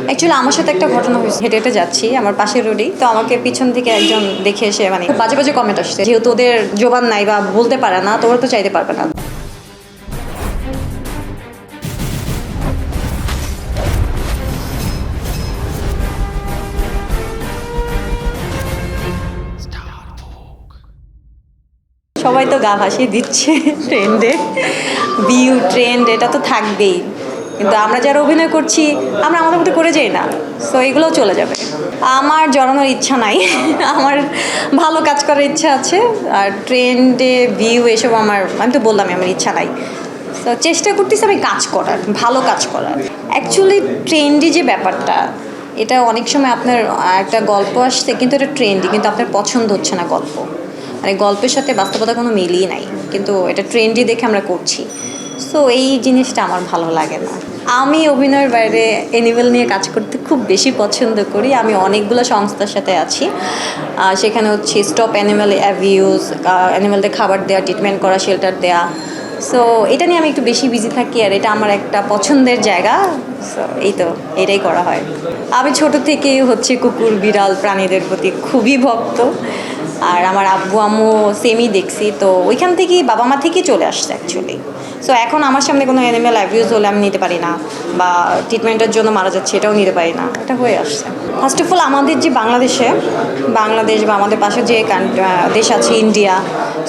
Actually আমার সাথে একটা ঘটনা হয়েছে, হেঁটে হেঁটে যাচ্ছি আমার পাশের রোডেই, তো আমাকে পিছন থেকে একজন দেখে এসে মানে খুব বাজে বাজে কমেন্ট আসছে, যেহেতু ওদের জোবান নাই বা বলতে পারে না, তো ওরা তো চাইতে পারবে না। সবাই তো গা ভাসিয়ে দিচ্ছে ট্রেন্ডে, ভিউ ট্রেন্ড এটা তো থাকবেই, কিন্তু আমরা যারা অভিনয় করছি আমরা আমাদের মতো করে যাই না, সো এগুলোও চলে যাবে। আমার জড়ানোর ইচ্ছা নাই আমার ভালো কাজ করার ইচ্ছা আছে, আর ট্রেন্ডে ভিউ এসব আমি তো বললামই আমার ইচ্ছা নাই। তো চেষ্টা করতেছি আমি কাজ করার, ভালো কাজ করার। অ্যাকচুয়ালি ট্রেন্ডি যে ব্যাপারটা, এটা অনেক সময় আপনার একটা গল্প আসছে কিন্তু এটা ট্রেন্ডি, কিন্তু আপনার পছন্দ হচ্ছে না গল্প, মানে গল্পের সাথে বাস্তবতা কোনো মিলই নাই, কিন্তু এটা ট্রেন্ডি দেখে আমরা করছি। সো এই জিনিসটা আমার ভালো লাগে না। আমি অভিনয়ের বাইরে অ্যানিমেল নিয়ে কাজ করতে খুব বেশি পছন্দ করি। আমি অনেকগুলো সংস্থার সাথে আছি, সেখানে হচ্ছে স্টপ অ্যানিম্যাল অ্যাবিউজ, অ্যানিমেলদের খাবার দেওয়া, ট্রিটমেন্ট করা, শেল্টার দেওয়া। সো এটা নিয়ে আমি একটু বেশি বিজি থাকি, আর এটা আমার একটা পছন্দের জায়গা। সো এই তো, এটাই করা হয়। আমি ছোট থেকেই হচ্ছে কুকুর বিড়াল প্রাণীদের প্রতি খুবই ভক্ত, আর আমার আব্বু আম্মু সেমই দেখছি, তো ওইখান থেকেই বাবা মা থেকেই চলে আসছে অ্যাকচুয়ালি। সো এখন আমার সামনে কোনো অ্যানিম্যাল অ্যাবিউজ হলে আমি নিতে পারি না, বা ট্রিটমেন্টের জন্য মারা যাচ্ছে এটাও নিতে পারি না, এটা হয়ে আসছে। ফার্স্ট অফ অল আমাদের যে বাংলাদেশ বা আমাদের পাশে যে দেশ আছে ইন্ডিয়া,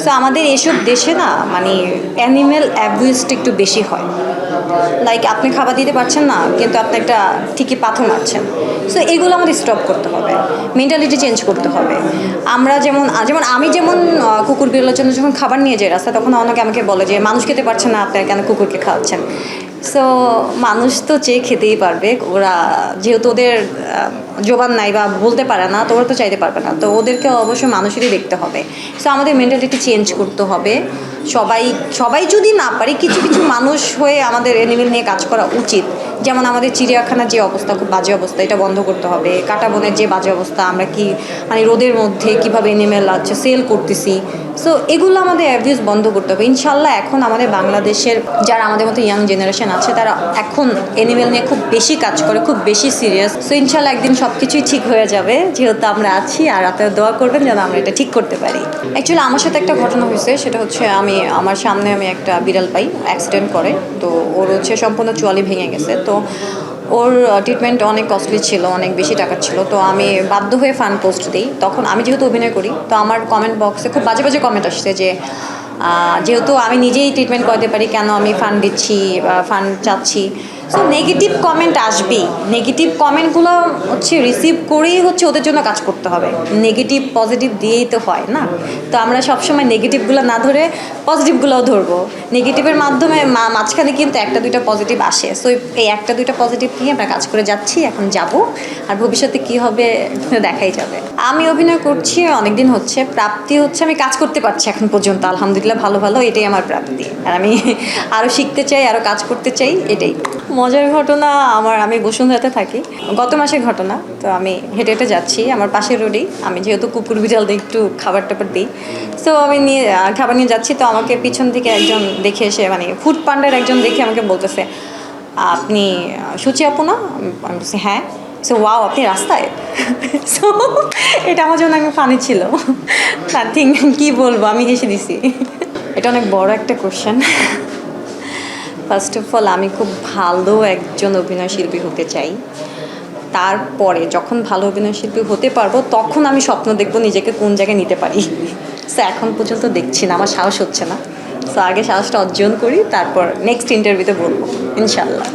সো আমাদের এসব দেশে না মানে অ্যানিম্যাল অ্যাবিউজটা একটু বেশি হয়। লাইক আপনি খাবার দিতে পারছেন না, কিন্তু আপনি একটা ঠিকই পাথর মারছেন। সো এগুলো আমাদের স্টপ করতে হবে, মেন্টালিটি চেঞ্জ করতে হবে। আমরা যেমন আমি যেমন কুকুর বিড়ালের জন্য যখন খাবার নিয়ে যাই রাস্তা, তখন অনেকে আমাকে বলে যে মানুষ খেতে পারছে না, আপনারা কেন কুকুরকে খাওয়াচ্ছেন? সো মানুষ তো চেয়ে খেতেই পারবে, ওরা যেহেতু ওদের জোবান নাই বা বলতে পারে না, তো ওরা তো চাইতে পারবে না, তো ওদেরকে অবশ্যই মানুষেরই দেখতে হবে। সো আমাদের মেন্টালিটি চেঞ্জ করতে হবে। সবাই যদি না পারি, কিছু কিছু মানুষ হয়ে আমাদের অ্যানিমেল নিয়ে কাজ করা উচিত। যেমন আমাদের চিড়িয়াখানার যে অবস্থা, খুব বাজে অবস্থা, এটা বন্ধ করতে হবে। কাঁটা বনের যে বাজে অবস্থা, আমরা কি মানে রোদের মধ্যে কীভাবে অ্যানিমেল আছে সেল করতেছি, সো এগুলো আমাদের অ্যাবিউজ বন্ধ করতে হবে ইনশাল্লাহ। এখন আমাদের বাংলাদেশের যারা আমাদের মতো ইয়াং জেনারেশন আছে, তারা এখন অ্যানিমেল নিয়ে খুব বেশি কাজ করে, খুব বেশি সিরিয়াস। সো ইনশাল্লাহ একদিন সব কিছুই ঠিক হয়ে যাবে, যেহেতু আমরা আছি, আর আপনারা দোয়া করবেন যেন আমরা এটা ঠিক করতে পারি। অ্যাকচুয়ালি আমার সাথে একটা ঘটনা হয়েছে, সেটা হচ্ছে আমার সামনে আমি একটা বিড়াল পাই, অ্যাক্সিডেন্ট করে, তো ওর হচ্ছে সম্পূর্ণ চোয়ালি ভেঙে গেছে। তো ওর ট্রিটমেন্ট অনেক কস্টলি ছিল, অনেক বেশি টাকা ছিল, তো আমি বাধ্য হয়ে ফান্ড পোস্ট দিই। তখন আমি যেহেতু অভিনয় করি, তো আমার কমেন্ট বক্সে খুব বাজে বাজে কমেন্ট আসছে যে যেহেতু আমি নিজেই ট্রিটমেন্ট করাতে পারি, কেন আমি ফান্ড দিচ্ছি বা ফান্ড চাচ্ছি। সো নেগেটিভ কমেন্ট আসবেই, নেগেটিভ কমেন্টগুলো হচ্ছে রিসিভ করেই হচ্ছে ওদের জন্য কাজ করতে হবে। নেগেটিভ পজিটিভ দিয়েই তো হয় না, তো আমরা সবসময় নেগেটিভগুলো না ধরে পজিটিভগুলোও ধরবো। নেগেটিভের মাধ্যমে মাঝখানে কিন্তু একটা দুইটা পজিটিভ আসে, সো এই একটা দুইটা পজিটিভ নিয়ে আমরা কাজ করে যাচ্ছি, এখন যাব, আর ভবিষ্যতে কী হবে দেখাই যাবে। আমি অভিনয় করছি অনেকদিন হচ্ছে, প্রাপ্তি হচ্ছে আমি কাজ করতে পারছি এখন পর্যন্ত আলহামদুলিল্লাহ, ভালো ভালো, এটাই আমার প্রাপ্তি। আর আমি আরও শিখতে চাই, আরও কাজ করতে চাই, এটাই। মজার ঘটনা আমি বসুন্ধরাতে থাকি, গত মাসের ঘটনা। তো আমি হেঁটে হেঁটে যাচ্ছি আমার পাশের রোডেই, আমি যেহেতু কুকুর বিড়ালদের একটু খাবার টাবার দিই, সো আমি খাবার নিয়ে যাচ্ছি, তো আমাকে পিছন থেকে একজন দেখে এসে মানে ফুড পান্ডার একজন দেখে আমাকে বলতেছে, আপনি সুচি আপু না? আমি বলছি হ্যাঁ। সো ওয়াও, আপনি রাস্তায়? সো এটা আমার জন্য একটা ফানি ছিল, নাথিং, কী বলবো, আমি হেসে দিছি। এটা অনেক বড় একটা কোশ্চেন। ফার্স্ট অফ অল আমি খুব ভালো একজন অভিনয় শিল্পী হতে চাই, তারপরে যখন ভালো অভিনয় শিল্পী হতে পারবো, তখন আমি স্বপ্ন দেখবো নিজেকে কোন জায়গায় নিতে পারি। সো এখন পর্যন্ত দেখছি না, আমার সাহস হচ্ছে না। সো আগে সাহসটা অর্জন করি, তারপর নেক্সট ইন্টারভিউতে বলবো ইনশাল্লাহ।